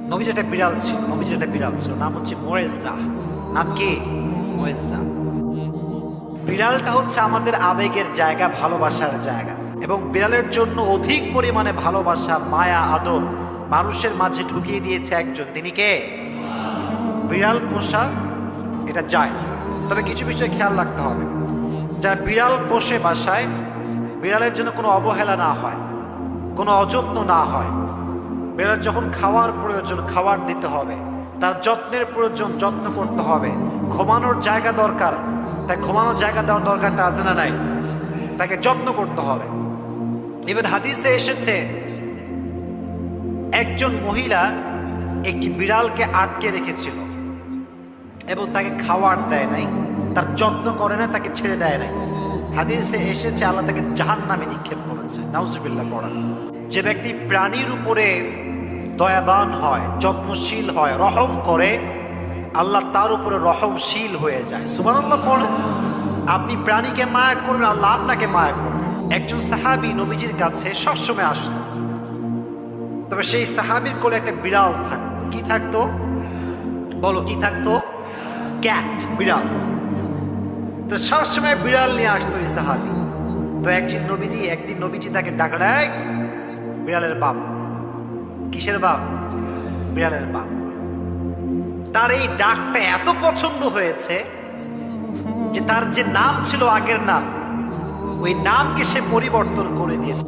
নবীজির একটা বিড়াল ছিল, নাম হচ্ছে মুয়েজ্জা। নাম কি? মুয়েজ্জা। বিড়ালটা হচ্ছে আমাদের আবেগের জায়গা, ভালোবাসার জায়গা, এবং বিড়ালের জন্য অধিক পরিমাণে ভালোবাসা, মায়া, আদর মানুষের মাঝে ঢুকিয়ে দিয়েছে একজন। তিনি কে? বিড়াল পোষা এটা জায়েজ, তবে কিছু বিষয় খেয়াল রাখতে হবে। যারা বিড়াল পোষে বাসায়, বিড়ালের জন্য কোনো অবহেলা না হয়, কোনো অযত্ন না হয়। বিড়াল যখন খাওয়ার প্রয়োজন, খাবার দিতে হবে। তার যত্নের প্রয়োজন, যত্ন করতে হবে। ঘুমানোর জায়গা দরকার, তাই ঘুমানোর জায়গা দেওয়ার দরকারটা আছে না নাই? তাকে যত্ন করতে হবে। ইভেন হাদিসে এসেছে একজন মহিলা একটি বিড়ালকে আটকে রেখেছিল এবং তাকে খাওয়ার দেয় নাই, তার যত্ন করে না, তাকে ছেড়ে দেয় নাই। হাদিসে এসেছে আল্লাহ তাকে জাহান্নামে নিক্ষেপ করেছে। নাউজুবিল্লাহ পড়ান। যে ব্যক্তি প্রাণীর উপরে দয়াবান হয়, যত্নশীল হয়, রহম করে, আল্লাহ তার উপরে রহমশীল হয়ে যায়। সুবহানাল্লাহ পড়েন। আপনি প্রাণীকে মায়া করবেন, আল্লাহ আপনাকে মায়া করবেন। একজন সাহাবী নবীজির কাছে সবসময় আসতো, তবে সেই সাহাবীর কোলে একটা বিড়াল থাকতো। কি থাকতো? বলো কি থাকতো? ক্যাট, বিড়াল। তো সবসময় বিড়াল নিয়ে আসতো এই সাহাবী। তো একদিন নবীজি তাকে ডাকড়ায়, বিড়ালের বাপ। কিসের বাপ? বিড়ালের বাপ। তার এই ডাকটা এত পছন্দ হয়েছে যে তার যে নাম ছিল আগের নাম, ওই নামকে সে পরিবর্তন করে দিয়েছে।